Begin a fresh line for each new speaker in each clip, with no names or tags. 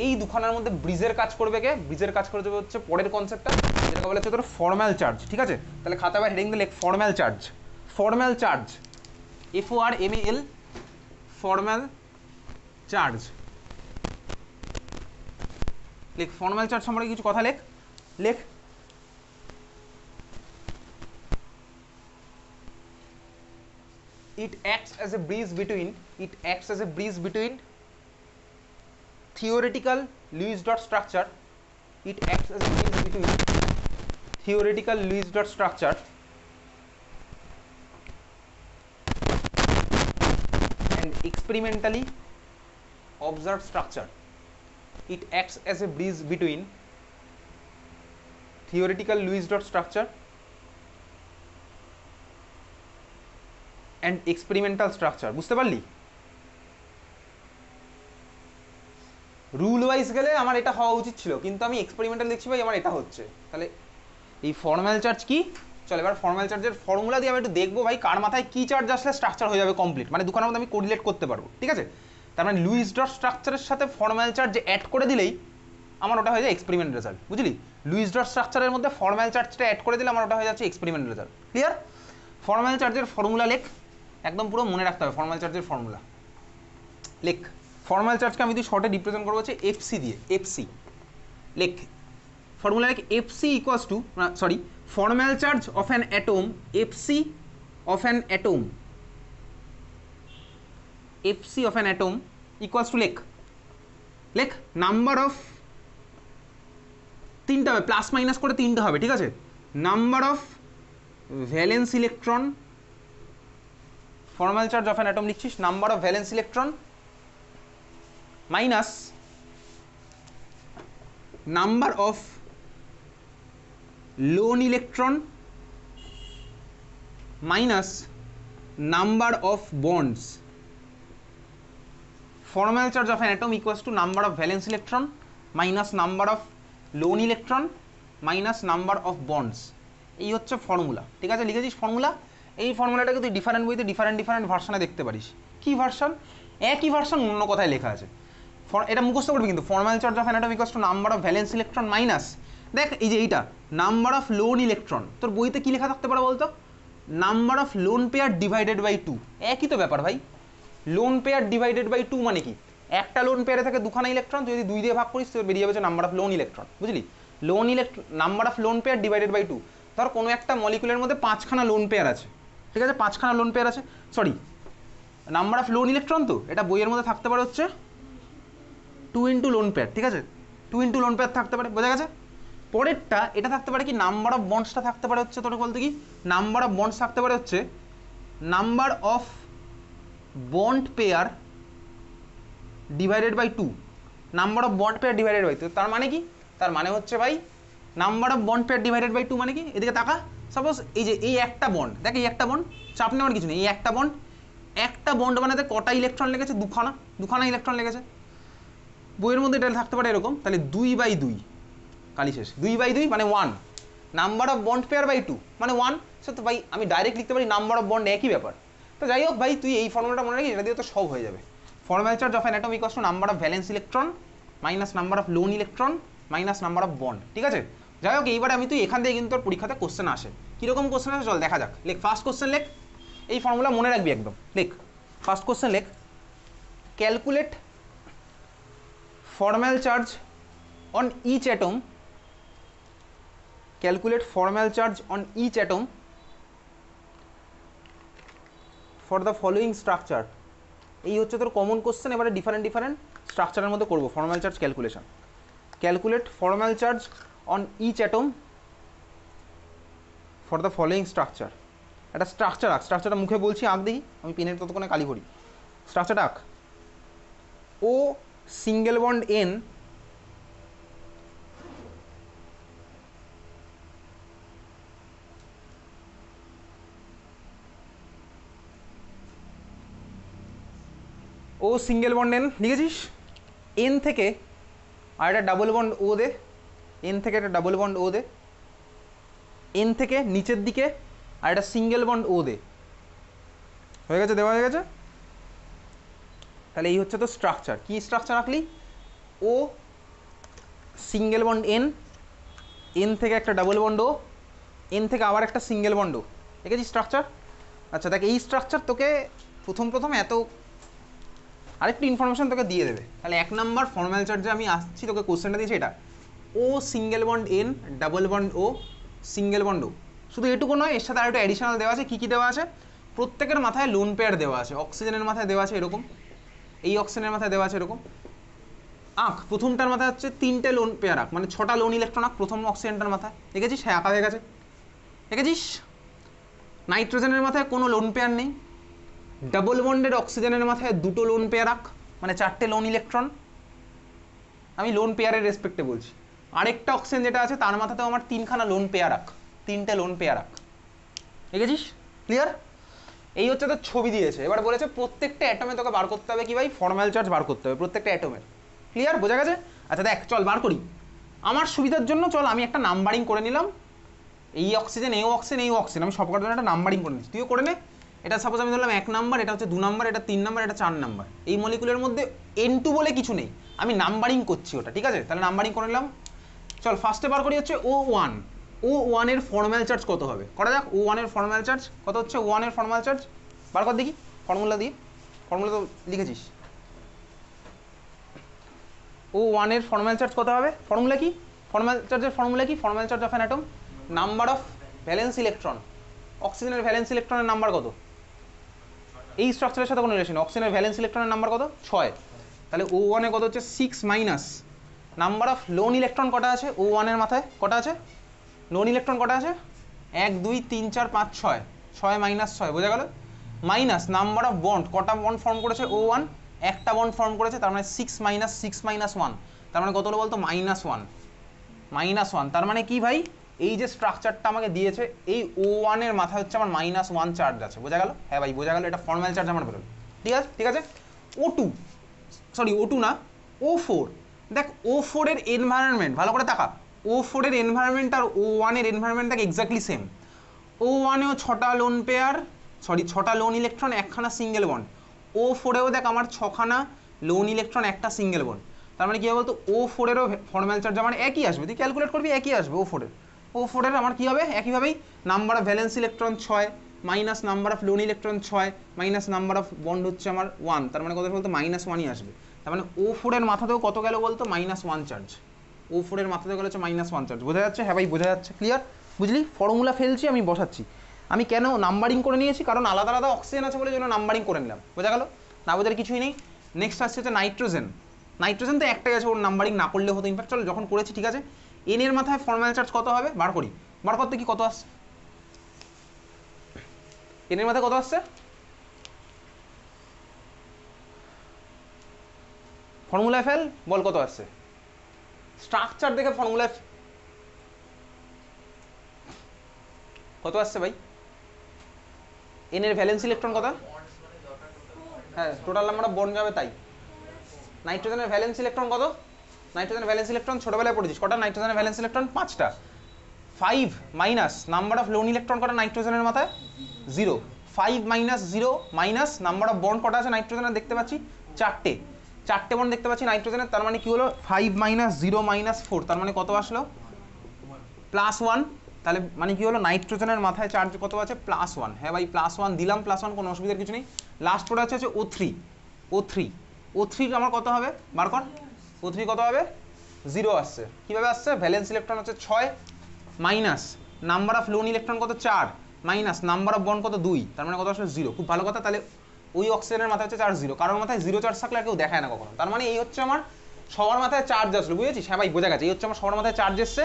এই দুখানার মধ্যে ব্রিজের কাজ করবে কে? ব্রিজের কাজ করে দেবে হচ্ছে পরের কনসেপ্টটা, যেটা বলা হচ্ছে তোর ফর্ম্যাল চার্জ। ঠিক আছে, তাহলে খাতা বা হেডিং দিলে formal charge. Formal charge, FORMAL, formal charge. লেখ ফর্ম্যাল চার্জ সম্পর্কে কিছু কথা লেখ। লেখ it acts as a bridge between theoretical Lewis dot structure. It acts as a bridge between theoretical Lewis dot structure and experimentally observed structure. It acts as a bridge between theoretical Lewis dot structure and experimental structure. বুঝতে পারলি? Rule wise গেলে আমার এটা হওয়া উচিত ছিল, কিন্তু আমি এক্সপেরিমেন্টাল দেখছি ভাই আমার এটা হচ্ছে। তাহলে এই ফর্ম্যাল চার্জ কি? চল এবার ফর্ম্যাল চার্জের ফর্মুলা দিয়ে আমি একটু দেখবো ভাই কার মাথায় কি চার্জ আসলে স্ট্রাকচার হয়ে যাবে কমপ্লিট, মানে দুখানের মধ্যে আমি কোরিলেট করতে পারবো। ঠিক আছে, তার মানে লুইস ডট স্ট্রাকচারের সাথে ফর্ম্যাল চার্জ অ্যাড করে দিলেই আমার ওটা হয়ে যায় এক্সপেরিমেন্ট রেজাল্ট। বুঝলি? লুইস ডট স্ট্রাকচারের মধ্যে ফর্ম্যাল চার্জটা অ্যাড করে দিলে আমার ওটা হয়ে যাচ্ছে এক্সপেরিমেন্ট রেজাল্ট। ক্লিয়ার? ফর্ম্যাল চার্জের ফর্মুলা লেখ, একদম পুরো মনে রাখতে হবে ফর্ম্যাল চার্জের ফর্মুলা লেখ। ফর্ম্যাল চার্জকে আমি তুই শর্টে রিপ্রেজেন্ট করবো হচ্ছে এফসি দিয়ে। এফসি লেখ, ফর্মুলা লেখ FC equals to, sorry, formal charge of an atom, FC of an atom, FC of an atom equals two লেখ, লেখ নাম্বার অফ, তিনটা হবে প্লাস মাইনাস করে তিনটা হবে। ঠিক আছে, number of valence electron, formal charge of an atom লিখছিস number of valence electron minus number of lone electron minus number of bonds. Formal charge of an atom equals to number of valence electron minus number of lone electron minus number of bonds. এই হচ্ছে formula. ঠিক আছে, লিখেছিস formula? এই ফর্মুলাটাকে তুই different বইতে different ভার্সনে দেখতে পারিস। কি ভার্সন? একই ভার্সন অন্য কথায় লেখা আছে। এটা মুখস্থ করবি কিন্তু, formal charge of an atom equals to number of valence electron minus, দেখ এই যে এইটা নাম্বার অফ লোন ইলেকট্রন, তোর বইতে কি লেখা থাকতে পারে বলতো? Number of lone pair divided by 2। একই তো ব্যাপার ভাই, লোন পেয়ার ডিভাইডেড বাই 2 মানে কি? একটা লোন পেয়ারে থাকে দুখানা ইলেকট্রন, তুই যদি 2 দিয়ে ভাগ করিস তোর বেরিয়ে যাবে নাম্বার অফ লোন ইলেকট্রন। বুঝলি? Lone electron, number of lone pair divided by 2। ধর কোনো একটা মলিকুলের মধ্যে 5খানা লোন পেয়ার আছে। ঠিক আছে, 5খানা লোন পেয়ার আছে, sorry number of lone electron, তো এটা বইয়ের মধ্যে থাকতে পারে হচ্ছে 2 ইন্টু লোন পেয়ার। ঠিক আছে, 2 ইন্টু লোন পেয়ার থাকতে পারে, বোঝা গেছে? পরেরটা এটা থাকতে পারে কি, নাম্বার অফ বন্ডসটা থাকতে পারে হচ্ছে, তোর বলতে কি নাম্বার অফ বন্ডস থাকতে পারে হচ্ছে number of bond pair divided by 2। Number of bond pair divided by 2 তার মানে কি? তার মানে হচ্ছে ভাই number of bond pair divided by 2 মানে কি? এদিকে তাকা, সাপোজ এই যে এই একটা বন্ড, দেখ এই একটা বন্ড, চাপ নেওয়ার কিছু নেই, এই একটা বন্ড বানাতে কটা ইলেকট্রন লেগেছে? দুখানা ইলেকট্রন লেগেছে। বইয়ের মধ্যে এটা থাকতে পারে এরকম, তাহলে 2/2 কালি শেষ, 2/2 মানে 1, number of bond pair by 2 মানে 1। সে তো ভাই আমি ডাইরেক্ট লিখতে পারি নাম্বার অফ বন্ড, একই ব্যাপার। তো যাই হোক ভাই, তুই এই ফর্মুলাটা মনে রাখিস, এটা দিয়ে তো সব হয়ে যাবে। Formal charge of an atom equals to number of valence electron minus number of lone electron minus number of bond. ঠিক আছে, যাই হোক এইবারে আমি তুই এখান থেকে কিন্তু তোর পরীক্ষাতে কোশ্চেন আসে, কীরকম কোশ্চেন আসে চল দেখা যাক। লেখ ফার্স্ট কোশ্চেন, লেখ এই ফর্মুলা মনে রাখবি একদম। লেখ ফার্স্ট কোশ্চেন, লেখ calculate formal charge on each atom, calculate formal charge on each atom for the following structure। এই হচ্ছে তোর কমন কোশ্চেন, এবারে ডিফারেন্ট স্ট্রাকচারের মধ্যে করবো formal charge calculation. Calculate formal charge on each atom for the following structure. একটা structure আঁক, স্ট্রাকচারটা মুখে বলছি আঁক দেখি, আমি পেনের ততক্ষণে কালি ভরি। স্ট্রাকচারটা আঁক, ও সিঙ্গেল বন্ড এন, ও সিঙ্গেল বন্ড এন লিখেছিস, এন থেকে আর একটা ডাবল বন্ড ও দে, এন থেকে একটা ডাবল বন্ড ও দে, এন থেকে নিচের দিকে আর একটা সিঙ্গেল বন্ড ও দে। হয়ে গেছে, দেওয়া হয়ে গেছে। তাহলে এই হচ্ছে তো স্ট্রাকচার। কি স্ট্রাকচার আঁকলি? ও সিঙ্গেল বন্ড এন, এন থেকে একটা ডাবল বন্ড ও, এন থেকে আবার একটা সিঙ্গেল বন্ড ও। দেখেছিস স্ট্রাকচার? আচ্ছা দেখ, এই স্ট্রাকচার তোকে প্রথম এত আরেকটু ইনফরমেশন তোকে দিয়ে দেবে। তাহলে 1 নাম্বার ফর্মাল চার্জে আমি আসছি, তোকে কোশ্চেনটা দিয়েছি এটা, O single bond N, double bond O, single bond O. শুধু এটুকু নয়, এর সাথে আর একটু অ্যাডিশনাল দেওয়া আছে। কী কী দেওয়া আছে? প্রত্যেকের মাথায় লোন পেয়ার দেওয়া আছে। অক্সিজেনের মাথায় দেওয়া আছে এরকম, এই অক্সিজেনের মাথায় দেওয়া আছে এরকম আঁক। প্রথমটার মাথায় হচ্ছে 3টে লোন পেয়ার আঁক, মানে 6টা লোন ইলেকট্রন আঁক প্রথম অক্সিজেনটার মাথায়। দেখেছিস? হ্যাঁ, আঁকা হয়ে গেছে। দেখেছিস? নাইট্রোজেনের মাথায় কোনো লোন পেয়ার নেই। ডাবল বন্ডের অক্সিজেনের মাথায় 2টো লোন পেয়ার আঁক, মানে 4টে লোন ইলেকট্রন। আমি লোন পেয়ারের রেসপেক্টে বলছি। আরেকটা অক্সিজেন যেটা আছে তার মাথাতেও আমার 3খানা লোন পেয়ার আঁক, 3টে লোন পেয়ার আঁক। দেখেছিস? ক্লিয়ার? এই হচ্ছে তো ছবি দিয়েছে। এবার বলেছে প্রত্যেকটা অ্যাটমে তোকে বার করতে হবে কি ভাই? ফর্মাল চার্জ বার করতে হবে প্রত্যেকটা অ্যাটমের। ক্লিয়ার? বোঝা গেছে? আচ্ছা দেখ, চল বার করি। আমার সুবিধার জন্য চল আমি একটা নাম্বারিং করে নিলাম। এই অক্সিজেন, এই অক্সিজেন, এই অক্সিজেন, আমি সবকটার জন্য একটা নাম্বারিং করে নিচ্ছি। তুইও করে নে। এটা সাপোজ আমি ধরলাম 1 নাম্বার, এটা হচ্ছে 2 নাম্বার, এটা 3 নাম্বার, এটা 4 নাম্বার। এই মলিকুলের মধ্যে N2 বলে কিছু নেই, আমি নাম্বারিং করছি ওটা। ঠিক আছে? তাহলে নাম্বারিং করে নিলাম। চল ফার্স্টে বার করি হচ্ছে O1। O1 এর ফর্মাল চার্জ কত হবে? করা যাক। O1 এর ফর্মাল চার্জ কত হচ্ছে? O1 এর ফর্মাল চার্জ বার কর দেখি ফর্মুলা দিয়ে। ফর্মুলা তো লিখেছিস। O1 এর ফর্মাল চার্জ কত হবে? ফর্মুলা কি? ফর্মাল চার্জের ফর্মুলা কি? Formal charge of an atom, number of valence electron. অক্সিজেনের ভ্যালেন্স ইলেকট্রনের নাম্বার কত? এই স্ট্রাকচারের সাথে কোনো রিলেশন। অক্সিজেনের ভ্যালেন্স ইলেকট্রনের নাম্বার কত? 6। তাহলে O1 এ কত হচ্ছে? 6 minus number of lone electron কটা আছে O1 এর মাথায়? কটা আছে লোন ইলেকট্রন? কটা আছে? 1 2 3 4 5 6, 6 মাইনাস 6, বোঝা গেল? মাইনাস নাম্বার অফ বন্ড, কটা বন্ড ফর্ম করেছে O1? একটা বন্ড ফর্ম করেছে, তার মানে 6 মাইনাস 6 মাইনাস 1, তার মানে কত হলো বলতো? -1। -1 তার মানে কি ভাই? এই যে স্ট্রাকচারটা আমাকে দিয়েছে, এই O1 এর মাথায় হচ্ছে আমার -1 চার্জ আছে। বোঝা গেল? হ্যাঁ ভাই বোঝা গেল। এটা ফর্মাল চার্জ আমার বেরোলো। ঠিক আছে? ঠিক আছে। O2, সরি O2 না, O4। দেখ O4 এর এনভায়রনমেন্ট ভালো করে তাকা। O4 এর এনভায়রনমেন্ট আর O1 এর এনভায়রনমেন্ট দেখ এক্স্যাক্টলি সেম। O1 এও 6টা লোন পেয়ার, সরি 6টা লোন ইলেকট্রন, 1খানা সিঙ্গেল বন্ড। O4 এও দেখ আমার 6খানা লোন ইলেকট্রন, একটা সিঙ্গেল বন্ড। তার মানে কি হবে বলতো? O4 এরও ফর্মাল চার্জ আমার একই আসবে। তুই ক্যালকুলেট করবি, একই আসবে O4 এর আমার কি হবে? একইভাবেই number of valence electron 6 minus number of lone electron 6 minus number of bond হচ্ছে আমার 1, তার মানে কত বলতো? -1ই আসবে। তার মানে O4 এর মাথাতেও কত গেল বলতো? -1 চার্জ। O4 এর মাথাতেও গেল হচ্ছে -1 চার্জ। বোঝা যাচ্ছে? হ্যাঁ ভাই বোঝা যাচ্ছে। ক্লিয়ার? বুঝলি? ফর্মুলা ফেলছি, আমি বসাচ্ছি। আমি কেন নাম্বারিং করে নিয়েছি? কারণ আলাদা আলাদা অক্সিজেন আছে বলে জন্য নাম্বারিং করে নিলাম। বোঝা গেল? না বোঝার কিছুই নেই। নেক্সট আসছে হচ্ছে নাইট্রোজেন। নাইট্রোজেন তো একটাই আছে, ওর নাম্বারিং না করলে হতো। ইনফ্যাক্ট চলো যখন করেছি, ঠিক আছে, এন এর মাথায় ফর্মাল চার্জ কত হবে বার করি। বার করতে কি কত আসছে? এন এর মাথায় কত আসছে? ফর্মুলায় ফেল, বল কত আসছে। স্ট্রাকচার দেখে ফর্মুলায় কত আসছে ভাই? এন এর ভ্যালেন্স ইলেকট্রন কত? হ্যাঁ, টোটাল নাম্বার অফ বন্ড যাবে তাই। নাইট্রোজেনের ভ্যালেন্স ইলেকট্রন কত? নাইট্রোজেনের ভ্যালেন্স ইলেকট্রন ছোটবেলায় পড়েছিস। কটা নাইট্রোজেনের ভ্যালেন্স ইলেকট্রন? 5টা। 5 minus number of lone electron কটা নাইট্রোজেনের মাথায়? 0। 5 minus 0 minus number of bond কটা আছে নাইট্রোজেনের? দেখতে পাচ্ছি 4টে বন্ড দেখতে পাচ্ছি নাইট্রোজেনের। তার মানে কি হলো? 5 মাইনাস 0 মাইনাস 4, তার মানে কত আসলো? +1। তাহলে মানে কি হলো? নাইট্রোজেনের মাথায় চার্জ কত আছে? +1। হ্যাঁ ভাই +1 দিলাম, +1, কোনো অসুবিধার কিছু নেই। লাস্ট পড়ে আছে O3 আমার কত হবে? বার কর। O3 কত হবে? 0 আসছে। কিভাবে আসছে? ভ্যালেন্স ইলেকট্রন হচ্ছে 6 minus number of lone electron কত? 4 মাইনাস নাম্বার অফ বন্ড কত? 2, তার মানে কত আসলে 0। খুব ভালো কথা। তাহলে ওই অক্সিজেনের মাথায় হচ্ছে চার্জ 0, কারোর মাথায় 0 চার্জ থাকলে আর কেউ দেখায় না কখনো। তার মানে এই হচ্ছে আমার সবার মাথায় চার্জ আসলো। বুঝেছিস? হ্যাঁ ভাই বোঝা গেছে। এই হচ্ছে আমার সবার মাথায় চার্জ এসছে।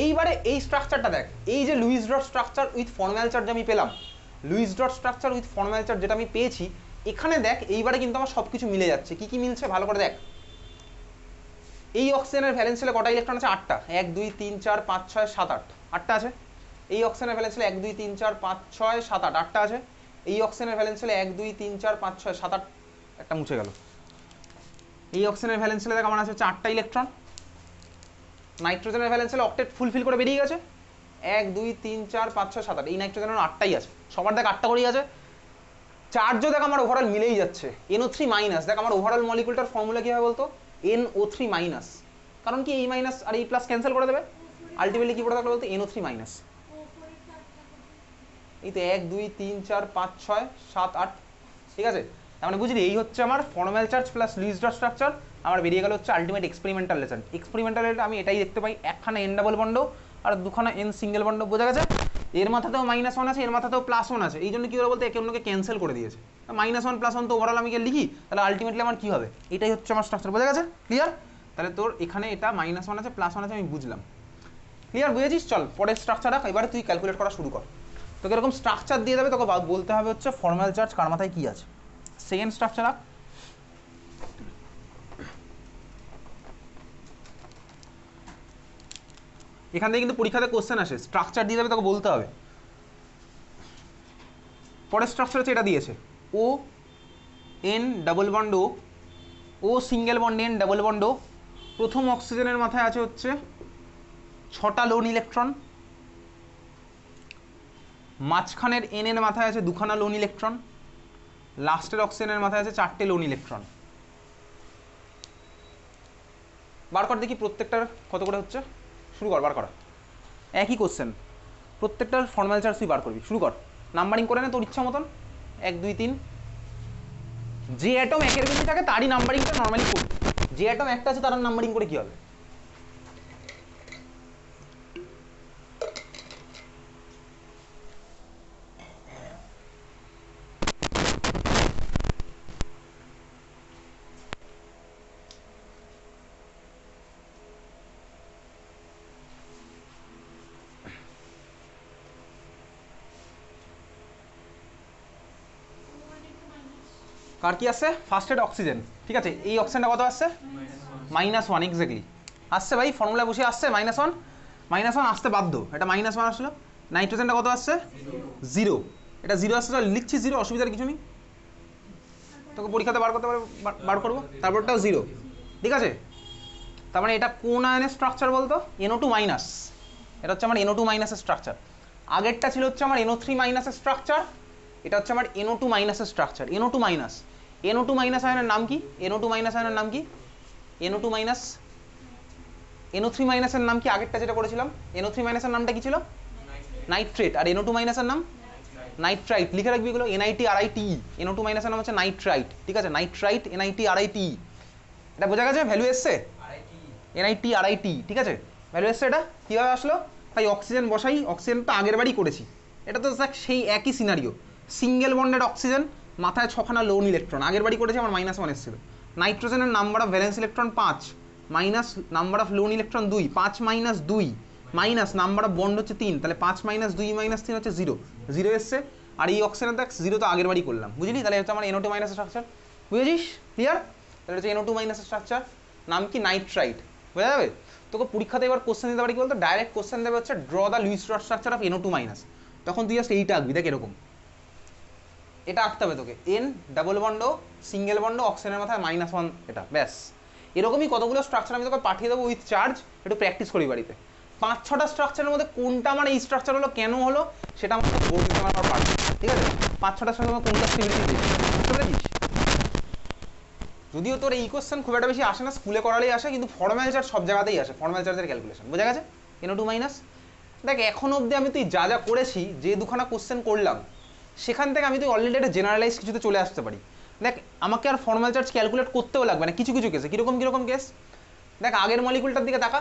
এইবারে এই স্ট্রাকচারটা দেখ, এই যে Luis dot structure with formal charge আমি পেলাম, Luis dot structure with formal charge যেটা আমি পেয়েছি, এখানে দেখ এইবারে কিন্তু আমার সব কিছু মিলে যাচ্ছে। কি কি মিলছে ভালো করে দেখ। এই অক্সিজেনের ভ্যালেন্স সেলে কটা ইলেকট্রন আছে? 8টা। 1 2 3 4 5 6 7 8, 8টা আছে। এই অক্সিজেনের ভ্যালেন্স সেলে 1 2 3 4 5 6 7 8, 8টা আছে। এই অক্সিজেনের ভ্যালেন্স সেলে 1 2 3 4 5 6 7 8, একটা মুছে গেল। এই অক্সিজেনের ভ্যালেন্স সেলে দেখ আমার আছে 4টা ইলেকট্রন। নাইট্রোজেনের ভ্যালেন্স সেলে অক্টেট ফুলফিল করে বেরিয়ে গেছে। 1 2 3 4 5 6 7 8, এই নাইট্রোজেনের 8টাই আছে। সবার দেখ 8টা করেই আছে। চার্জও দেখ আমার ওভারঅল মিলেই যাচ্ছে। NO3 মাইনাস, দেখ আমার ওভারঅল মলিকুলটার ফর্মুলা কি হবে বলতো? NO3 minus. কারণ কি এই মাইনাস আর এই প্লাস ক্যান্সেল করে দেবে, আলটিমেটলি কি পড়ে থাকলো বলতে NO3 মাইনাস। এই তো 1 2 3 4 5 6 7 8, ঠিক আছে। তার মানে বুঝলি এই হচ্ছে আমার formal charge plus Luis dot structure. আমার বেরিয়ে গেল হচ্ছে ultimate experimental result. Experimental result আমি এটাই দেখতে পাই, একখানা N ডাবল বন্ড আর দুখানা N সিঙ্গেল বন্ড, বোঝা গেছে। এর মাথাতেও -1 আছে, এর মাথাতেও +1 আছে, এই জন্য কি হলো বলতে একে অন্যকে ক্যান্সেল করে দিয়েছে। -1 +1 তো ওভারঅল আমি লিখি, তাহলে আলটিমেটলি আমার কি হবে, এটাই হচ্ছে আমার স্ট্রাকচার, বোঝা গেছে, ক্লিয়ার। তাহলে তোর এখানে এটা -1 আছে +1 আছে আমি বুঝলাম, ক্লিয়ার, বুঝেছিস। চল পরের স্ট্রাকচার রাখ, এবারে তুই ক্যালকুলেট করা শুরু কর। তোকে এরকম স্ট্রাকচার দিয়ে দেবে, তোকে বলতে হবে হচ্ছে ফর্মাল চার্জ কার মাথায় কি আছে। সেকেন্ড স্ট্রাকচার রাখ। এখান থেকে কিন্তু পরীক্ষাতে কোশ্চেন আসে, স্ট্রাকচার দিয়ে দেবে, তোকে বলতে হবে। পরের স্ট্রাকচার হচ্ছে এটা দিয়েছে, O N double bond O single bond N double bond. প্রথম অক্সিজেনের মাথায় আছে হচ্ছে 6টা লোন ইলেকট্রন, মাঝখানের N এর মাথায় আছে 2খানা লোন ইলেকট্রন, লাস্টের অক্সিজেনের মাথায় আছে 4টে লোন ইলেকট্রন। বার কর দেখি প্রত্যেকটার কত করে হচ্ছে, শুরু কর বার করা। একই কোশ্চেন, প্রত্যেকটার ফর্মাল চার্জ তুই বার করবি, শুরু কর। নাম্বারিং করে নে তোর ইচ্ছা মতন, 1 2 3। যে অ্যাটম একের বেশি থাকে তারই নাম্বারিংটা নর্মালি করবি, যে অ্যাটম একটা আছে তার নাম্বারিং করে কি হবে। কার কি আসছে, ফার্স্টেড অক্সিজেন, ঠিক আছে। এই অক্সিজেনটা কত আসছে, -1, এক্স্যাক্টলি আসছে ভাই, ফর্মুলা বসে আসছে -1 আসতে বাধ্য, এটা -1 আসলো। নাইট্রোজেনটা কত আসছে, 0, এটা 0 আসছে, লিখছি 0, অসুবিধার কিছু নেই, তোকে পরীক্ষাতে বার করতে পারে, বার করবো। তারপরটাও 0, ঠিক আছে। তার মানে এটা কোন আয়নের স্ট্রাকচার বলতো, NO2 মাইনাস, এটা হচ্ছে আমার NO2 মাইনাসের স্ট্রাকচার। আগেরটা ছিল হচ্ছে আমার NO3 মাইনাসের স্ট্রাকচার, এটা হচ্ছে আমার NO2 মাইনাসের structure. NO2 minus, NO2 minus আয়নের নাম কি, NO2 মাইনাস আয়নের নাম কি, NO2 মাইনাস, NO3 মাইনাসের নাম কি, আগেরটা যেটা করেছিলাম NO3 মাইনাসের নামটা কি ছিল, নাইট্রেট, আর NO2 মাইনাসের নাম নাইট্রাইট, লিখে রাখবি এগুলো, NiTrite। NO2 মাইনাসের নাম হচ্ছে নাইট্রাইট, ঠিক আছে, নাইট্রাইট NiTrite, এটা বোঝা গেছে, ভ্যালু এসছে NiTrite, ঠিক আছে, ভ্যালু এসছে। এটা কীভাবে আসলো, তাই অক্সিজেন বসাই, অক্সিজেন তো আগের বারই করেছি, এটা তো দেখ সেই একই সিনারিও, সিঙ্গেল বন্ডেড অক্সিজেন, মাথায় 6খানা লোন ইলেকট্রন, আগের বারই করেছি, আমার -1 এসেছিল। নাইট্রোজেনের number of valence electron 5, minus number of lone electron 2, 5 - 2, minus number of bond হচ্ছে 3, তাহলে 5 - 2 - 3 হচ্ছে 0, 0 এসছে। আর এই অক্সিজেন দেখ 0 তো আগের বারই করলাম, বুঝলি, তাহলে হচ্ছে আমার NO2 মাইনাস স্ট্রাকচার, বুঝেছিস, ক্লিয়ার। তাহলে হচ্ছে NO2 মাইনাস স্ট্রাকচার, নাম কি, নাইট্রাইট, বোঝা যাবে। তোকে পরীক্ষাতে এবার কোশ্চেন দিতে পারি কি বলতো, ডাইরেক্ট কোশ্চেন দেবে হচ্ছে draw the Luis dot structure of NO2 minus, তখন তুই জাস্ট এইটা আঁকবি, দেখ এরকম এটা আঁকতে হবে তোকে, N double bond single bond অক্সিজেনের মাথায় -1, এটা ব্যাস। এরকমই কতগুলো স্ট্রাকচার আমি তোকে পাঠিয়ে দেবো উইথ চার্জ, একটু প্র্যাকটিস করি বাড়িতে। 5-6টা স্ট্রাকচারের মধ্যে কোনটা আমার এই স্ট্রাকচার হলো, কেন হলো, সেটা আমার বোর্ড দিতে আমার পারবে, ঠিক আছে। 5-6টা স্ট্রাকচার কোনটা স্টেবিলিটি দেবে, বুঝতে পেরেছিস। যদিও তোর এই কোশ্চেন খুব একটা বেশি আসে না, স্কুলে করালেই আসে, কিন্তু ফর্মাল চার্জ সব জায়গাতেই আসে, ফর্মাল চার্জের ক্যালকুলেশন, বোঝা গেছে। NO2 মাইনাস, দেখ এখন অবধি আমি তুই যা যা করেছি, যে দুখানা কোশ্চেন করলাম, সেখান থেকে আমি তুই অলরেডি একটা জেনারেলাইজ কিছুতে চলে আসতে পারি। দেখ আমাকে আর ফর্মাল চার্জ ক্যালকুলেট করতেও লাগবে না কিছু কিছু কেসে, কীরকম কেস, দেখ আগের মলিকুলটার দিকে তাকা,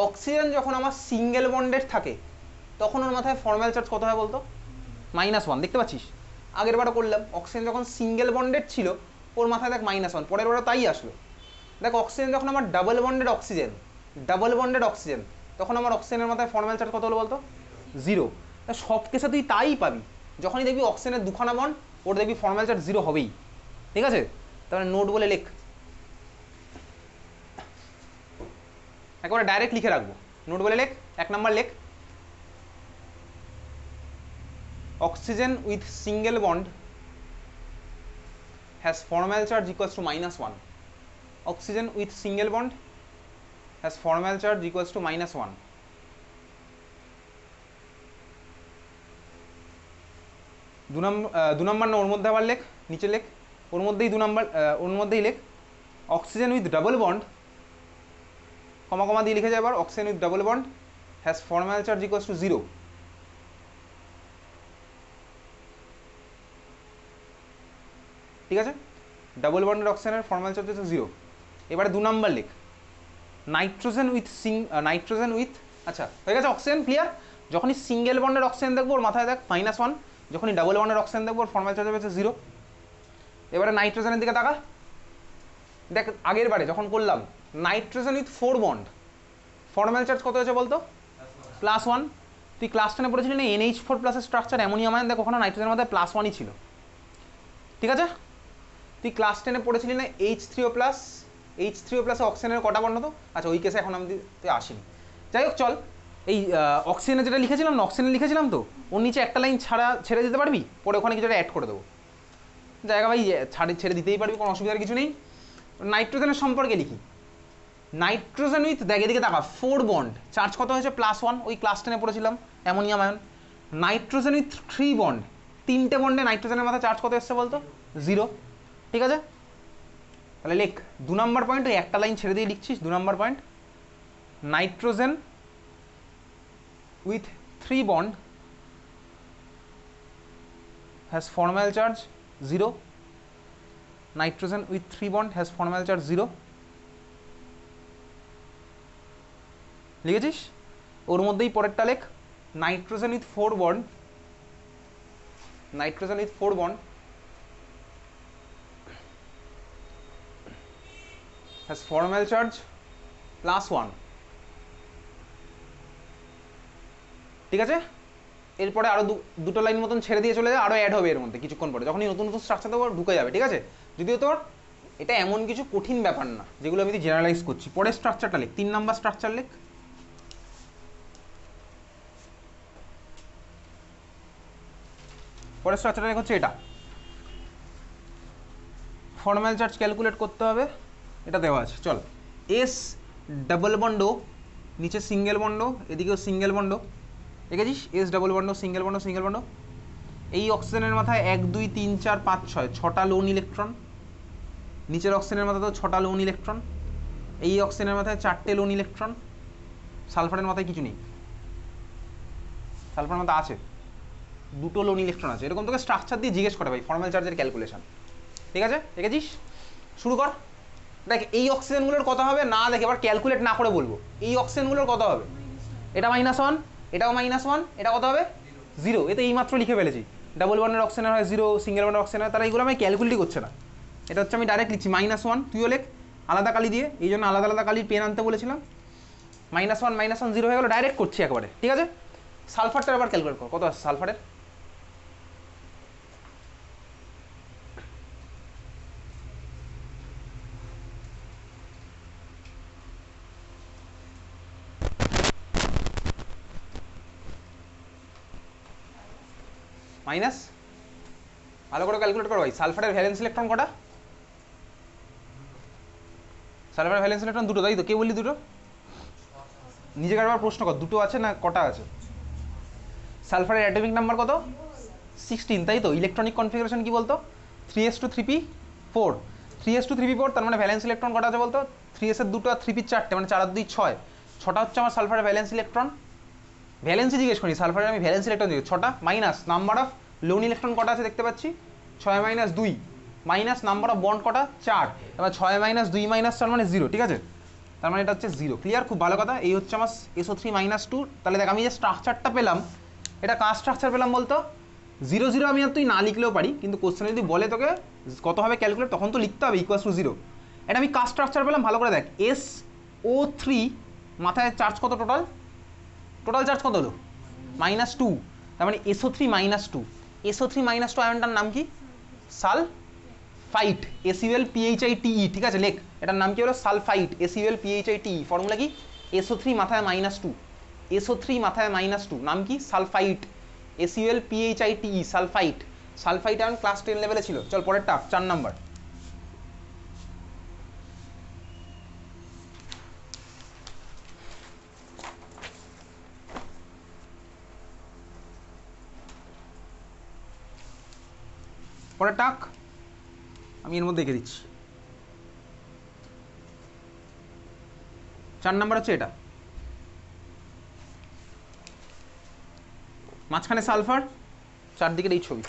অক্সিজেন যখন আমার সিঙ্গেল বন্ডেড থাকে তখন ওর মাথায় ফর্মাল চার্জ কত হয় বলতো, -1, দেখতে পাচ্ছিস। আগের বারও করলাম, অক্সিজেন যখন সিঙ্গেল বন্ডেড ছিল ওর মাথায় দেখ -1, পরের বারও তাই আসলো। দেখ অক্সিজেন যখন আমার ডাবল বন্ডেড অক্সিজেন, তখন আমার অক্সিজেনের মাথায় ফর্মাল চার্জ কত হলো বলতো, 0। সব কেসে তুই তাই পাবি, যখনই দেখবি অক্সিজেনের দুখানা বন্ড, ওর দেখবি ফর্মাল চার্জ 0 হবেই, ঠিক আছে। তাহলে নোট বলে লেখ, একেবারে ডাইরেক্ট লিখে রাখবো, নোট বলে লেখ, 1 নাম্বার লেখ, oxygen with single bond has formal charge equals to -1. Oxygen with single bond has formal charge equals to -1. দু নম্বর না ওর মধ্যে আবার লেখ, নিচে লেখ, ওর মধ্যেই 2 নম্বর, ওর মধ্যেই লেখ, অক্সিজেন উইথ ডাবল বন্ড কমা কমা দিয়ে লিখে যায় এবার oxygen with double bond has formal charge equals to 0। ঠিক আছে, ডাবল বন্ডের অক্সিজেনের ফর্মাল চার্জ হচ্ছে 0। এবারে 2 নাম্বার লিখ নাইট্রোজেন উইথ আচ্ছা হয়ে গেছে অক্সিজেন ক্লিয়ার। যখনই সিঙ্গেল বন্ডের অক্সিজেন দেখবো ওর মাথায় দেখ -1, যখনই ডাবল বন্ডের অক্সিজেন দেখবো ওর ফর্মাল চার্জ হচ্ছে 0। এবারে নাইট্রোজেনের দিকে তাকা, দেখ আগের বারে যখন করলাম nitrogen with 4 bond formal charge কত হয়েছে বলতো +1। তুই ক্লাস 10 পড়েছিলি না NH4 প্লাসের স্ট্রাকচার অ্যামোনিয়াম আয়ন, দেখ ওখানে নাইট্রোজেনের মধ্যে +1ই ছিল। ঠিক আছে, তুই ক্লাস 10 পড়েছিলি না H3O প্লাসে অক্সিজেনের কটা বন্ড তো, আচ্ছা ওই কেসে এখন আমি তুই আসিনি। যাই হোক চল, এই অক্সিজেনে যেটা লিখেছিলাম না অক্সিজেনে লিখেছিলাম তো ওর নিচে একটা লাইন ছেড়ে দিতে পারবি, পরে ওখানে কিছুটা অ্যাড করে দেবো। জায়গা ভাই ছেড়ে দিতেই পারবি, কোনো অসুবিধার কিছু নেই। নাইট্রোজেনের সম্পর্কে লিখি নাইট্রোজেন উইথ দেখ এদিকে তাকা 4 বন্ড চার্জ কত হয়েছে +1, ওই ক্লাস 10 পড়েছিলাম ammonium ion. Nitrogen with 3 bond 3টে বন্ডে নাইট্রোজেনের মাথায় চার্জ কত এসছে বলতো 0। ঠিক আছে, তাহলে লেখ 2 নাম্বার পয়েন্ট, ওই একটা লাইন ছেড়ে দিয়ে লিখছিস 2 number point nitrogen with 3 bond has formal charge 0। Nitrogen with 3 bond has formal charge 0 লিখেছিস। ওর মধ্যেই পরেরটা লেখ nitrogen with 4 bond has formal charge +1। ঠিক আছে, এরপরে আরো দুটো লাইন মতন ছেড়ে দিয়ে চলে যায়, আরো অ্যাড হবে এর মধ্যে কিছুক্ষণ পরে যখনই নতুন নতুন স্ট্রাকচার দেবো ঢুকে যাবে। ঠিক আছে, যদিও তোর এটা এমন কিছু কঠিন ব্যাপার না, যেগুলো আমি জেনারেলাইজ করছি। পরের স্ট্রাকচারটা লেখ 3 নাম্বার স্ট্রাকচার লেখ। পরের স্ট্রাকচারটা লেখ হচ্ছে এটা, ফর্মাল চার্জ ক্যালকুলেট করতে হবে, এটা দেওয়া আছে। চল এস ডাবল বন্ড নিচে সিঙ্গেল বন্ড এদিকেও সিঙ্গেল বন্ড দেখেছিস, S double bond single bond. এই অক্সিজেনের মাথায় 1 2 3 4 5 6 6টা লোন ইলেকট্রন, নিচের অক্সিজেনের মাথায় তো 6টা লোন ইলেকট্রন, এই অক্সিজেনের মাথায় 4টে লোন ইলেকট্রন, সালফারের মাথায় কিছু নেই, সালফারের মাথায় আছে 2টো লোন ইলেকট্রন আছে। এরকম তোকে স্ট্রাকচার দিয়ে জিজ্ঞেস করে ভাই ফর্মাল চার্জের ক্যালকুলেশন। ঠিক আছে, দেখেছিস, শুরু কর। দেখ এই অক্সিজেনগুলোর কত হবে না, দেখ এবার ক্যালকুলেট না করে বলবো এই অক্সিজেনগুলোর কত হবে। এটা -1, এটাও -1, এটা কত হবে 0। এ তো এইমাত্র লিখে ফেলেছি ডাবল বন্ডের অক্সিজেন হয় 0, সিঙ্গেল বন্ডের অক্সিজেন হয়, তারা এইগুলো আমি ক্যালকুলেটই করছে না। এটা হচ্ছে আমি ডাইরেক্ট লিখছি -1, তুইও লেখ আলাদা কালি দিয়ে, এই জন্য আলাদা আলাদা কালির পেন আনতে বলেছিলাম। -1 0 হয়ে গেল, ডাইরেক্ট করছি একবারে। ঠিক আছে, সালফারটা আবার ক্যালকুলেট কর, কত আছে সালফারের। মাইনাস, ভালো করে ক্যালকুলেট করো ভাই। সালফারের ভ্যালেন্স ইলেকট্রন কটা, সালফারের ভ্যালেন্স ইলেকট্রন 2টো, তাই তো? কে বললি 2টো? নিজেকে আবার প্রশ্ন কর 2টো আছে না কটা আছে। সালফারের অ্যাটমিক নাম্বার কত 16, তাই তো? ইলেকট্রনিক কনফিগারেশন কি বলতো 3s2 3p4, 3s2 3p4, তার মানে ভ্যালেন্স ইলেকট্রন কটা আছে বলতো 3s এর 2টো আর 3p 4টে, মানে 4 আর 2 6, 6টা হচ্ছে আমার সালফারের ভ্যালেন্স ইলেকট্রন। ভ্যালেন্সি জিজ্ঞেস করি, সালফারের আমি ভ্যালেন্স ইলেকট্রন জিজ্ঞেস 6টা, minus number of lone electron কটা আছে দেখতে পাচ্ছি 6 - 2, মাইনাস নাম্বার অফ বন্ড কটা 4, এবার 6 - 2 - 4 মানে 0। ঠিক আছে, তার মানে এটা হচ্ছে 0। ক্লিয়ার, খুব ভালো কথা। এই হচ্ছে আমার SO3 - 2। তাহলে দেখ আমি যে স্ট্রাকচারটা পেলাম এটা কার স্ট্রাকচার পেলাম বলতো 0 0। আমি আর তুই না লিখলেও পারি, কিন্তু কোশ্চেনে যদি বলে তোকে কত হবে ক্যালকুলেট তখন তো লিখতে হবে =0। এটা আমি কার স্ট্রাকচার পেলাম ভালো করে দেখ, SO3 মাথায় চার্জ কত, টোটাল চার্জ কত হলো -2, তার মানে SO3 - 2। SO3 - 2 আয়নটার নাম কি সালফাইট, SULPHITE। ঠিক আছে, লেখ এটার নাম কি হলো সালফাইট, SULPHITE। ফর্মুলা কি SO3 মাথায় -2, SO3 মাথায় -2, নাম কি sulphite, SULPHITE, sulphite. Sulphite ion class 10 লেভেলে ছিল। চল পরেরটা 4 নাম্বার। পরের টাক আমি এর মধ্যে এঁকে দিচ্ছি। 4 নাম্বার হচ্ছে এটা, মাঝখানে সালফার, চারদিকের এই ছবি।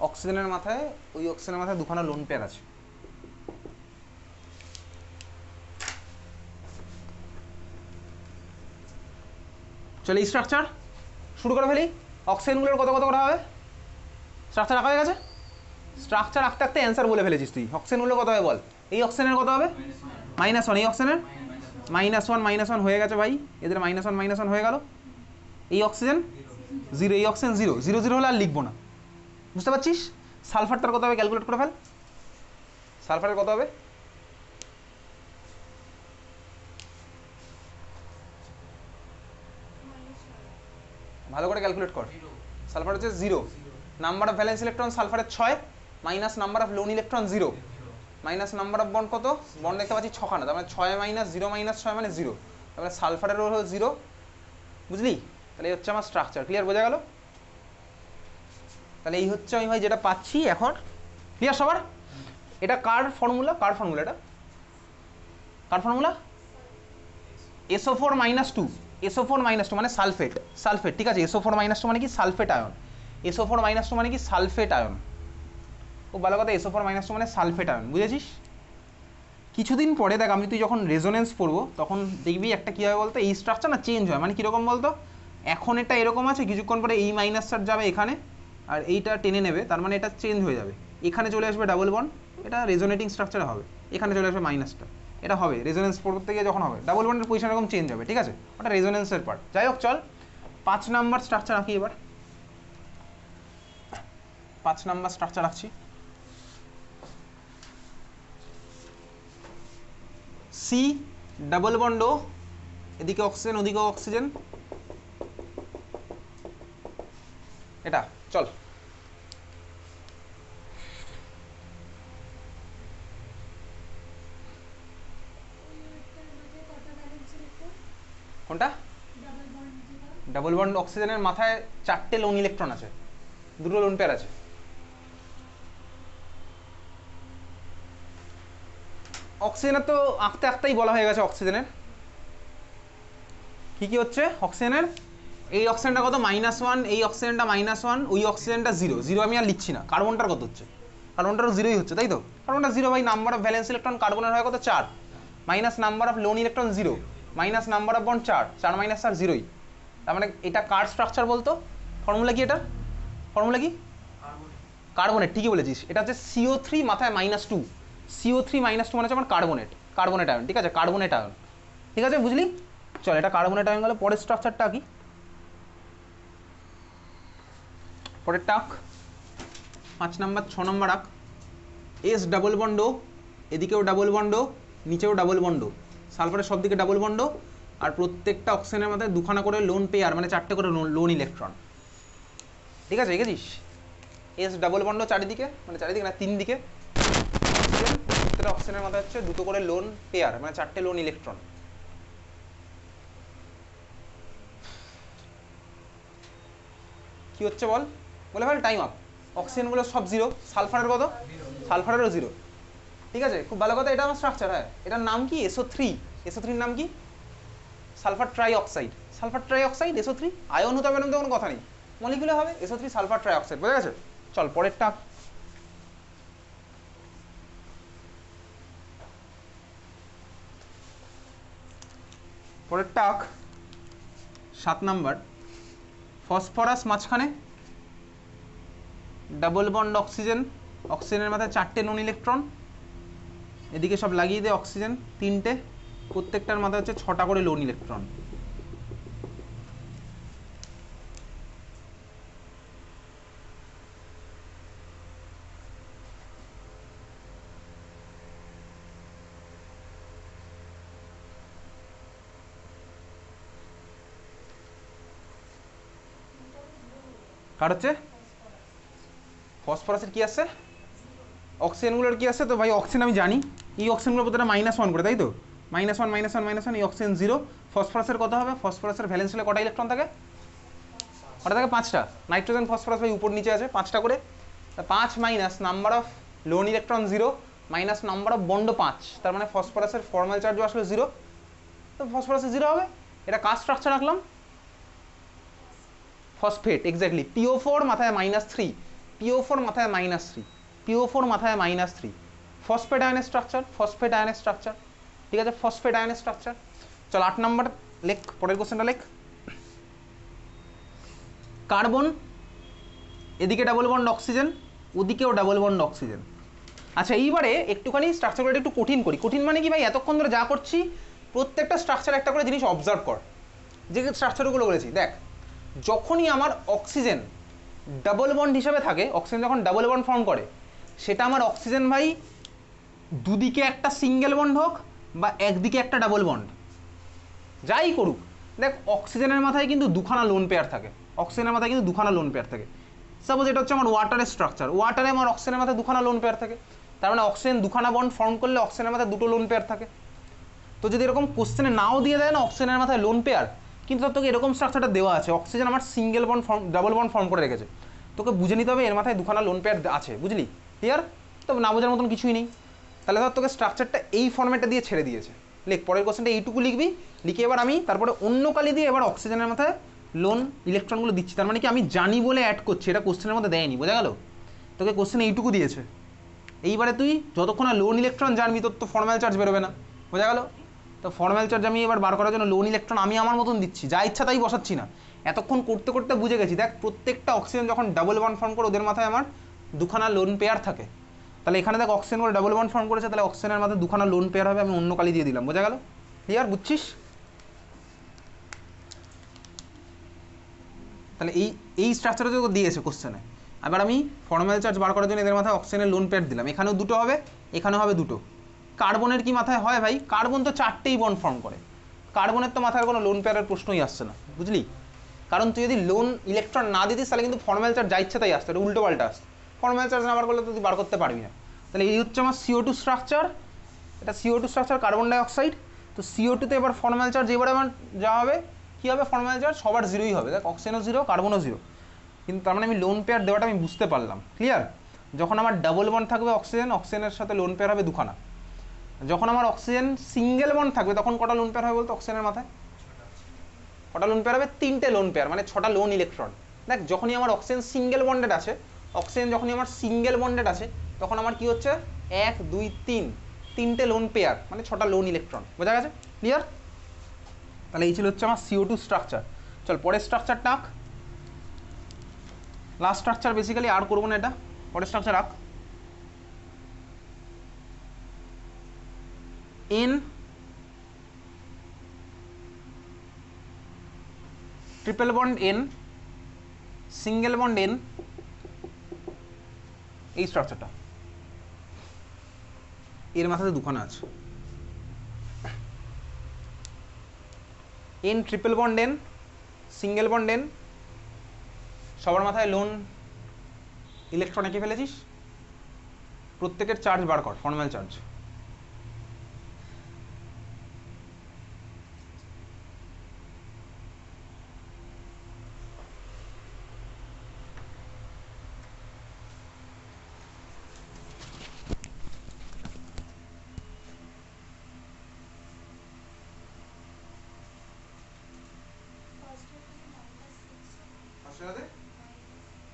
অক্সিজেনের মাথায়, ওই অক্সিজেনের মাথায় দুখানা লোন পেয়ার আছে। চলে এই স্ট্রাকচার শুরু করে ফেলি। অক্সিজেনগুলোর কত কত করা হবে? স্ট্রাকচার রাখা হয়ে গেছে। স্ট্রাকচার আঁকতে আঁকতে অ্যান্সার বলে ফেলেছিস তুই। অক্সিজেনগুলো কত হবে বল? এই অক্সিজেনের কত হবে? -1। এই অক্সিজেনের -1 হয়ে গেছে ভাই, এদের -1 হয়ে গেল। এই অক্সিজেন 0, এই অক্সিজেন 0, 0 0 হলে আর লিখবো না, বুঝতে পারছিস? সালফারটার কত হবে ক্যালকুলেট করে ফেল। সালফারের কত হবে? ভালো করে ক্যালকুলেট কর। সালফার হচ্ছে 0, নাম্বার অফ ভ্যালেন্স ইলেকট্রন সালফারের 6, minus number of lone electron 0, minus number of bond কত? বন্ড দেখতে পাচ্ছি 6খানা, তার মানে 6 মাইনাস 0 মাইনাস 6 মানে 0, তারপরে সালফারেরও হলো 0, বুঝলি? তাহলে এই হচ্ছে আমার স্ট্রাকচার। ক্লিয়ার? বোঝা গেল? তাহলে এই হচ্ছে আমি ভাই যেটা পাচ্ছি এখন। ক্লিয়ার সবার? এটা কার ফর্মুলা? কার ফর্মুলা এটা? কার ফর্মুলা? SO4 - 2, SO4 - 2 মানে সালফেট। সালফেট, ঠিক আছে। SO4 - 2 মানে কি? Sulphate ion. SO4 - 2 মানে কি? Sulphate ion. খুব ভালো কথা, SO4 - 2 মানে সালফেট আয়ন, বুঝেছিস? কিছুদিন পরে দেখ, আমি তুই যখন রেজোনেন্স পড়বো তখন দেখবি একটা কী হয় বলতো, এই স্ট্রাকচার না চেঞ্জ হয়। মানে কীরকম বলতো, এখন এটা এরকম আছে, কিছুক্ষণ পরে এই মাইনাস চার্জ যাবে এখানে, আর এইটা টেনে নেবে, তার মানে এটা চেঞ্জ হয়ে যাবে। এখানে চলে আসবে ডাবল বন্ড, এটা রেজোনেটিং স্ট্রাকচারে হবে। এখানে চলে আসবে মাইনাসটা, এটা হবে রেজোনেন্স পড়তে গিয়ে যখন হবে ডাবল বন্ডের পজিশন এরকম চেঞ্জ হবে, ঠিক আছে? ওটা রেজোনেন্সের পার্ট। যাই হোক, চল 5 নাম্বার স্ট্রাকচার আঁকি এবার। 5 নাম্বার স্ট্রাকচার আঁকছি। সি ডাবল বন্ড ও, এদিকে অক্সিজেন ওদিকে অক্সিজেন, এটা চল। কোনটা? ডাবল বন্ড অক্সিজেনের মাথায় 4টে লোন ইলেকট্রন আছে, 2টো লোন পেয়ার আছে। অক্সিজেনের তো আঁকতে আঁকতেই বলা হয়ে গেছে। অক্সিজেনের কি কি হচ্ছে? অক্সিজেনের এই অক্সিজেনটা কত? -1, এই অক্সিজেনটা -1, ওই অক্সিজেনটা 0, 0 আমি আর লিখছি না। কার্বনটার কত হচ্ছে? কার্বনটারও 0ই হচ্ছে, তাই তো? কার্বনটা 0 ভাই। নাম্বার অফ ভ্যালেন্স ইলেকট্রন কার্বনের হয় কত? 4, minus number of lone electron 0, minus number of bond 4, 4 - 4 0ই। তার মানে এটা কার স্ট্রাকচার বলতো? ফর্মুলা কি এটা? ফর্মুলা কি? কার্বনেট। ঠিকই বলেছিস, এটা হচ্ছে CO3 মাথায় -2। CO3 - 2 মানে হচ্ছে আমার কার্বনেট, কার্বনেট আয়ন, ঠিক আছে? কার্বনেট আয়ন, ঠিক আছে, বুঝলি? চল, এটা কার্বনেট আয়ন গেল। পরের স্ট্রাকচারটা কি? পরের টাক 5 নাম্বার 6 নাম্বার আঁক। S ডাবল বন্ড, এদিকেও ডাবল বন্ড, নিচেও ডাবল বন্ড, সালফারের সব দিকে ডাবল বন্ড, আর প্রত্যেকটা অক্সিজেনের মধ্যে দুখানা করে লোন পেয়ার, মানে 4টে করে লোন ইলেকট্রন, ঠিক আছে? দেখেছিস? S ডাবল বন্ড চারিদিকে, মানে চারিদিকে না, 3 দিকে অক্সিজেন, প্রত্যেকটা অক্সিজেনের মধ্যে হচ্ছে 2টো করে লোন পেয়ার, মানে 4টে লোন ইলেকট্রন। কি হচ্ছে বল? বলে ফেল, টাইম আপ। অক্সিজেনগুলো সব 0, সালফারের কত? সালফারেরও 0, ঠিক আছে? খুব ভালো কথা। এটা আমার স্ট্রাকচার। হ্যাঁ, এটার নাম কি? SO3। SO3 নাম কি? Sulphur try oxide. Sulphur try oxide, SO3। Ion হতে হবে না তো কোনো কথা নেই, মলিকুলে হবে SO3 সালফার ট্রাই অক্সাইড। বোঝা গেছে? চল পরেরটা। পরেরটা 7 নাম্বার। ফসফরাস মাঝখানে, ডাবল বন্ড অক্সিজেন, অক্সিজেনের মাথায় 4টে নোন ইলেকট্রন, এদিকে সব লাগিয়ে দে অক্সিজেন 3টে, প্রত্যেকটার মাথায় হচ্ছে 6টা করে লোন ইলেকট্রন। কার হচ্ছে? ফসফরাসের কি আসছে? অক্সিজেনগুলোর কি আসছে? তো ভাই অক্সিজেন আমি জানি, এই অক্সিজেনগুলোর প্রত্যেকটা -1 করে, তাই তো? -1 এই অক্সিজেন 0। ফসফরাসের কত হবে? ফসফরাসের ভ্যালেন্স হলে কটা ইলেকট্রন থাকে? কটা থাকে? 5টা। নাইট্রোজেন ফসফরাস ভাই উপর নিচে আছে 5টা করে। 5 minus number of lone electron 0, minus number of bond 5, তার মানে ফসফরাসের ফর্মাল চার্জও আসলে 0, তো ফসফরাসের 0 হবে। এটা কার স্ট্রাকচার রাখলাম? Phosphate, exactly. PO4 মাথায় -3, PO4 মাথায় -3, PO4 মাথায় -3, ফসফেট আয়নের স্ট্রাকচার, ফসফেট আয়নের স্ট্রাকচার, ঠিক আছে, ফসফেট আয়নের স্ট্রাকচার। চল 8 নাম্বার লেখ, পরের কোশ্চেনটা লেখ। কার্বন, এদিকে ডাবল বন্ড অক্সিজেন, ওদিকেও ডাবল বন্ড অক্সিজেন। আচ্ছা এইবারে একটুখানি স্ট্রাকচারটা একটু কঠিন করি। কঠিন মানে কি ভাই, এতক্ষণ ধরে যা করছি প্রত্যেকটা স্ট্রাকচার একটা করে জিনিস অবজার্ভ কর। যে স্ট্রাকচারগুলো বলেছি দেখ, যখনই আমার অক্সিজেন ডাবল বন্ড হিসেবে থাকে, অক্সিজেন যখন ডাবল বন্ড ফর্ম করে, সেটা আমার অক্সিজেন ভাই দুদিকে একটা সিঙ্গেল বন্ড হোক বা একদিকে একটা ডাবল বন্ড, যাই করুক, দেখ অক্সিজেনের মাথায় কিন্তু দুখানা লোন পেয়ার থাকে, অক্সিজেনের মাথায় কিন্তু দুখানা লোন পেয়ার থাকে। সাপোজ এটা হচ্ছে আমার ওয়াটারের স্ট্রাকচার, ওয়াটারে আমার অক্সিজেনের মাথায় দুখানা লোন পেয়ার থাকে, তার মানে অক্সিজেন দুখানা বন্ড ফর্ম করলে অক্সিজেনের মাথায় দুটো লোন পেয়ার থাকে। তো যদি এরকম কোশ্চেনে নাও দিয়ে দেয় না অক্সিজেনের মাথায় লোন পেয়ার, কিন্তু তোকে এরকম স্ট্রাকচারটা দেওয়া আছে, অক্সিজেন আমার single bond form double bond form করে রেখেছে, তোকে বুঝে নিতে হবে এর মাথায় দুখানা লোন পেয়ার আছে, বুঝলি? ক্লিয়ার? তবে না বোঝার মতন কিছুই নেই। তাহলে ধর তোকে স্ট্রাকচারটা এই ফর্মেটটা দিয়ে ছেড়ে দিয়েছে, লেখ পরের কোশ্চেনটা এইটুকু লিখবি, লিখে এবার আমি তারপরে অন্য কালি দিয়ে এবার অক্সিজেনের মাথায় লোন ইলেকট্রনগুলো দিচ্ছি। তার মানে কি আমি জানি বলে অ্যাড করছি, এটা কোশ্চেনের মধ্যে দেয়নি, বোঝা গেল? তোকে কোশ্চেন এইটুকু দিয়েছে, এইবারে তুই যতক্ষণ না লোন ইলেকট্রন জানবি তোর তো ফর্মাল চার্জ বেরোবে না, বোঝা গেল? তো ফর্মাল চার্জ আমি এবার বার করার জন্য লোন ইলেকট্রন আমি আমার মতন দিচ্ছি, যা ইচ্ছা তাই বসাচ্ছি না। এতক্ষণ করতে করতে বুঝে গেছি, দেখ প্রত্যেকটা অক্সিজেন যখন ডাবল বন্ড ফর্ম করে ওদের মাথায় আমার দুখানা লোন পেয়ার থাকে, তাহলে এখানে দেখ অক্সিজেন করে ডাবল বন্ড ফর্ম করেছে, তাহলে অক্সিজেনের মাথায় দুখানা লোন পেয়ার হবে, আমি অন্য কালি দিয়ে দিলাম, বোঝা গেল? ক্লিয়ার? বুঝছিস? তাহলে এই স্ট্রাকচারটা তো দিয়েছে কোশ্চেনে। এবার আমি ফর্মাল চার্জ বার করার জন্য এদের মাথায় অক্সিজেনের লোন পেয়ার দিলাম, এখানেও দুটো হবে, এখানেও হবে দুটো। কার্বনের কি মাথায় হয় ভাই? কার্বন তো 4টেই বন্ড ফর্ম করে, কার্বনের তো মাথায় কোনো লোন পেয়ারের প্রশ্নই আসছে না, বুঝলি? কারণ তুই যদি লোন ইলেকট্রন না দিতিস তাহলে কিন্তু ফর্মাল চার্জ যা ইচ্ছা তাই আসতো, এটা উল্টো পাল্টা আসতো। ফর্মাল চার্জ না বার করলে তো তুই বার করতে পারবি না। তাহলে এই হচ্ছে আমার CO2 স্ট্রাকচার, এটা CO2 স্ট্রাকচার কার্বন ডাইঅক্সাইড। তো CO2 তে এবার ফর্মাল চার্জ এবারে আমার যা হবে, কী হবে ফর্মাল চার্জ? সবার 0ই হবে, দেখ অক্সিজেনও 0, কার্বনও 0। কিন্তু তার মানে আমি লোন পেয়ার দেওয়াটা আমি বুঝতে পারলাম, ক্লিয়ার? যখন আমার ডাবল বন্ড থাকবে অক্সিজেন, অক্সিজেনের সাথে লোন পেয়ার হবে দুখানা। যখন আমার অক্সিজেন সিঙ্গেল বন্ড থাকবে তখন কটা লোন পেয়ার হবে বলতো অক্সিজেনের মাথায়? কটা লোন পেয়ার হবে? 3টে লোন পেয়ার, মানে 6টা লোন ইলেকট্রন। দেখ যখনই আমার অক্সিজেন সিঙ্গেল বন্ডেড আছে, অক্সিজেন যখনই আমার সিঙ্গেল বন্ডেড আছে তখন আমার কি হচ্ছে 1 2 3 3টে লোন পেয়ার, মানে 6টা লোন ইলেকট্রন, বোঝা গেছে? ক্লিয়ার? তাহলে এই ছিল হচ্ছে আমার CO2 স্ট্রাকচার। চল পরের স্ট্রাকচারটা আঁক, লাস্ট স্ট্রাকচার বেসিক্যালি, আর করবো না এটা, পরের স্ট্রাকচার আঁক। N triple bond N, single bond N, এই স্ট্রাকচারটা এর মাথাতে দুখানা আছে। N triple bond N, single bond N, সবার মাথায় লোন ইলেকট্রন এঁকে ফেলেছিস, প্রত্যেকের চার্জ বার কর, ফর্মাল চার্জ।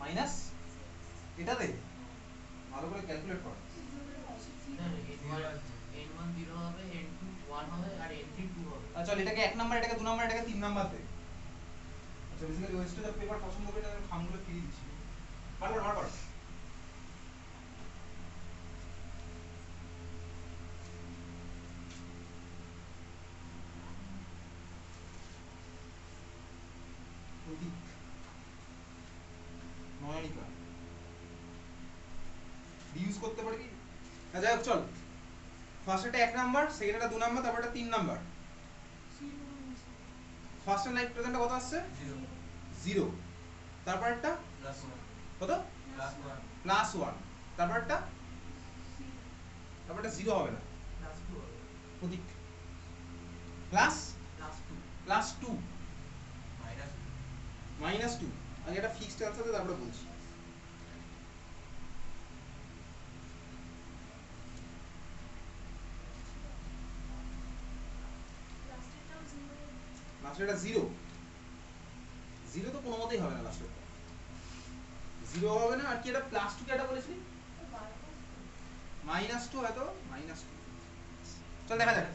মাইনাস এটাতে ভালো করে ক্যালকুলেট কর। চল এটাকে 1 নাম্বার, এটাকে 2 নাম্বার, এটাকে 3 নাম্বার দে। আচ্ছা বেসিক্যালি ওয়েস্টেজ অফ পেপার পছন্দ করে আমি খামগুলো ফিরিয়ে দিচ্ছি, বার কর বার কর। নয়নিকা ইউজ করতে পারবি। যাই হোক চল, ফার্স্ট এটা 1 নাম্বার, সেকেন্ড এটা 2 নাম্বার, তারপর এটা 3 নাম্বার। ফার্স্ট এর নাইট্রোজেনটা কত আসছে? 0। তারপর একটা কত? +1। তারপর একটা, তারপরটা 0 হবে না, প্রতীক +2 -2। আগে এটা ফিক্সড অ্যানসার দে, তারপরে বলছি। আচ্ছা এটা 0 0 তো কোনো মতেই হবে না, লাস্টে 0 হবে না। আর কি এটা +2 কি এটা বলেছিলি? -2 হয়তো, -2। চল দেখা যাক।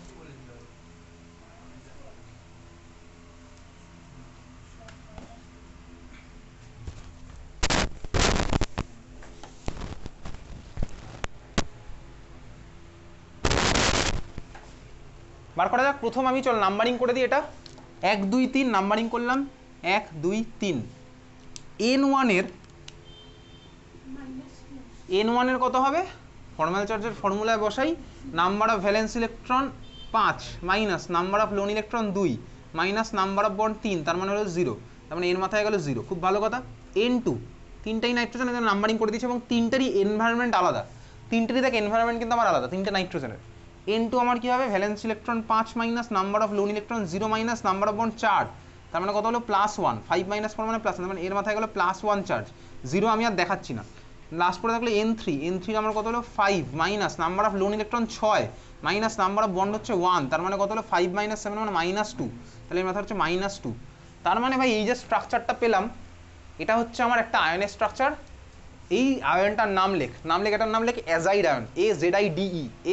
বার করা যাক। প্রথম আমি চল নাম্বারিং করে দিই। এটা 1 2 3 নাম্বারিং করলাম, 1 2 3। n1 এর কত হবে? ফর্মাল চার্জের ফর্মুলায় বসাই, number of valence electron 5 minus number of lone electron 2 minus number of bond 3, তার মানে হলো 0। তার মানে এর মাথায় গেল 0। খুব ভালো কথা। n2 তিনটাই নাইট্রোজেন, এদের নাম্বারিং করে দিয়েছে এবং তিনটারই এনভায়রনমেন্ট আলাদা। তিনটারই দেখ এনভায়রনমেন্ট কিন্তু আমার আলাদা, তিনটে নাইট্রোজেনের। n2 আমার কি হবে? Valence electron 5 minus number of lone electron 0 minus number of bond 4, তার মানে কত হলো? +1। 5 - 4 মানে প্লাস, মানে এর মাথায় গেল +1 চার্জ। 0 আমি আর দেখাচ্ছি না। লাস্ট পরে থাকলে n3 আমার কত হলো? 5 minus number of lone electron 6 minus number of bond হচ্ছে 1, তার মানে কত হলো? 5 - 7 মানে -2। তাহলে এর মাথা হচ্ছে -2। তার মানে ভাই এই যে স্ট্রাকচারটা পেলাম, এটা হচ্ছে আমার একটা আয়নের স্ট্রাকচার। এই আয়নটার নাম লেখ, এটার নাম লেখ azide ion, AZIDE,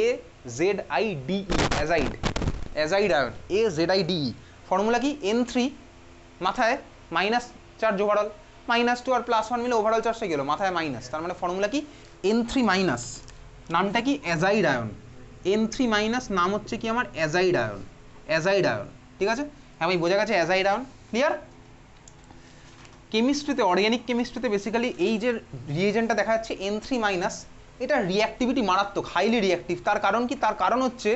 AZIDE, azide ion, AZIDE। Formula কি? n3 মাথায় -চার্জ ওভারঅল, -2 আর +1 মিলে ওভারঅল চার্জটা গেল, মাথায় মাইনাস, তার মানে ফর্মুলা কি? n3-। নামটা কি? Azide ion. n3- নাম হচ্ছে কি আমার? অ্যাজাইড আয়ন, ঠিক আছে? হ্যাঁ ভাই বোঝা গেছে, অ্যাজাইড আয়ন। ক্লিয়ার? কেমিস্ট্রিতে, অর্গানিক কেমিস্ট্রিতে বেসিক্যালি এই যে রিয়েজেন্টটা দেখা যাচ্ছে n3-, এটা রিঅ্যাক্টিভিটি মারাত্মক, হাইলি রিঅ্যাক্টিভ। তার কারণ কি? তার কারণ হচ্ছে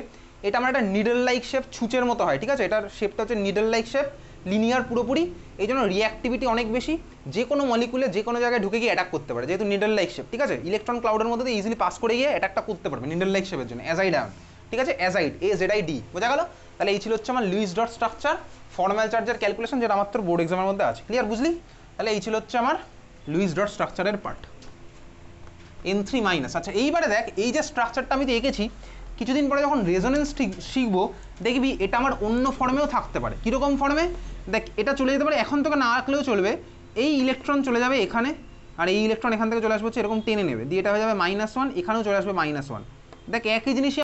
এটা আমার একটা নিডল লাইক শেপ, ছুঁচের মতো হয়, ঠিক আছে? এটার শেপটা হচ্ছে নিডল লাইক শেপ, লিনিয়ার পুরোপুরি, এই জন্য রিঅ্যাক্টিভিটি অনেক বেশি, যে কোনো মলিকুলে যে কোনো জায়গায় ঢুকে গিয়ে অ্যাটাক করতে পারে, যেহেতু নিডল লাইক শেপ, ঠিক আছে? ইলেকট্রন ক্লাউডের মধ্যে দিয়ে ইজিলি পাস করে গিয়ে অ্যাটাকটা করতে পারবে নিডল লাইক শেপের জন্য, অ্যাজাইড আয়ন, ঠিক আছে? অ্যাজাইড, AZIDE, বোঝা গেল? তাহলে এই ছিল হচ্ছে আমার লুইস ডট স্ট্রাকচার, ফর্মাল চার্জের ক্যালকুলেশন, যেটা আমার তোর বোর্ড এক্সামের মধ্যে আছে। ক্লিয়ার? বুঝলি? তাহলে এই ছিল হচ্ছে আমার লুইস ডট স্ট্রাকচারের পার্ট, n3-। আচ্ছা এইবারে দেখ, এই যে স্ট্রাকচারটা আমি এঁকেছি, কিছুদিন পরে যখন রেজোনেন্স শিখবো দেখবি এটা আমার অন্য ফর্মেও থাকতে পারে। কীরকম ফর্মে? দেখ, এটা চলে যেতে পারে, এখন তোকে না আঁকলেও চলবে, এই ইলেকট্রন চলে যাবে এখানে, আর এই ইলেকট্রন এখান থেকে চলে আসবে হচ্ছে এরকম টেনে নেবে, দিয়ে এটা হয়ে যাবে -1, এখানেও চলে আসবে -1। দেখ একই জিনিসই